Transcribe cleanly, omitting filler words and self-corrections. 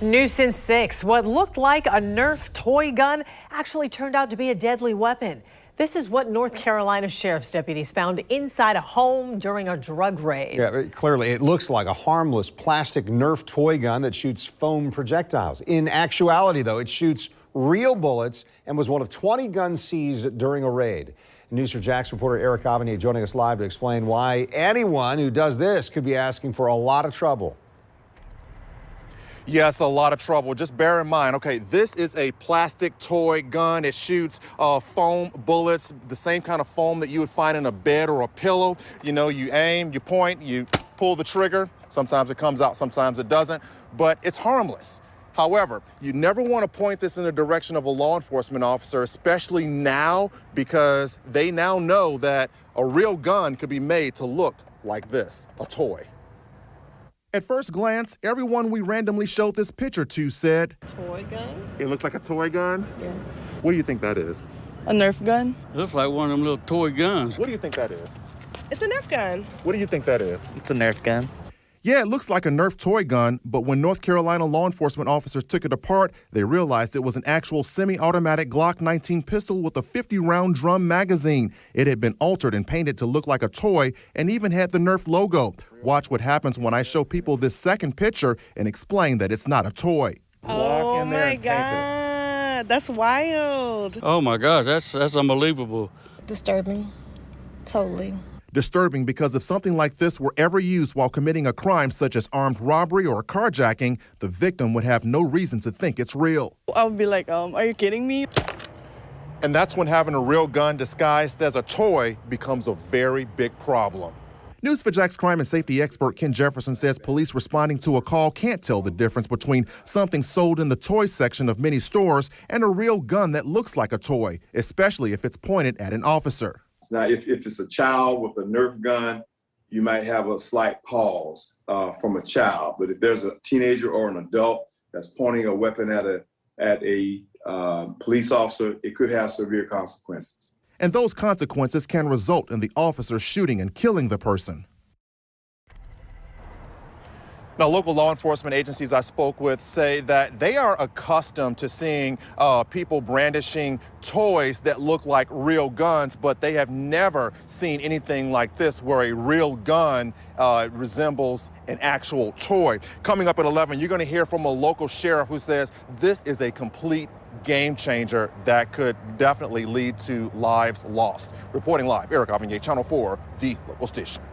New since 6, what looked like a Nerf toy gun actually turned out to be a deadly weapon. This is what North Carolina sheriff's deputies found inside a home during a drug raid. Yeah, clearly it looks like a harmless plastic Nerf toy gun that shoots foam projectiles. In actuality, though, it shoots real bullets and was one of 20 guns seized during a raid. News4JAX reporter Eric Avanier joining us live to explain why anyone who does this could be asking for a lot of trouble. Yes, a lot of trouble. Just bear in mind, okay, this is a plastic toy gun. It shoots foam bullets, the same kind of foam that you would find in a bed or a pillow. You know, you aim, you point, you pull the trigger. Sometimes it comes out, sometimes it doesn't, but it's harmless. However, you never want to point this in the direction of a law enforcement officer, especially now, because they now know that a real gun could be made to look like this, a toy. At first glance, everyone we randomly showed this picture to said, Toy gun? it looks like a toy gun? Yes. What do you think that is? A Nerf gun? Looks like one of them little toy guns. What do you think that is? It's a Nerf gun. What do you think that is? It's a Nerf gun. Yeah, it looks like a Nerf toy gun, but when North Carolina law enforcement officers took it apart, they realized it was an actual semi-automatic Glock 19 pistol with a 50-round drum magazine. It had been altered and painted to look like a toy and even had the Nerf logo. Watch what happens when I show people this second picture and explain that it's not a toy. Oh my God, that's wild. Oh my gosh, that's unbelievable. Disturbing, totally. Disturbing because if something like this were ever used while committing a crime such as armed robbery or carjacking, the victim would have no reason to think it's real. I would be like, are you kidding me? And that's when having a real gun disguised as a toy becomes a very big problem. News4JAX crime and safety expert Ken Jefferson says police responding to a call can't tell the difference between something sold in the toy section of many stores and a real gun that looks like a toy, especially if it's pointed at an officer. Now, if it's a child with a Nerf gun, you might have a slight pause from a child. But if there's a teenager or an adult that's pointing a weapon at a police officer, it could have severe consequences. And those consequences can result in the officer shooting and killing the person. Now, local law enforcement agencies I spoke with say that they are accustomed to seeing people brandishing toys that look like real guns, but they have never seen anything like this where a real gun resembles an actual toy. Coming up at 11, you're going to hear from a local sheriff who says this is a complete game changer that could definitely lead to lives lost. Reporting live, Eric Avanier, Channel 4, the local station.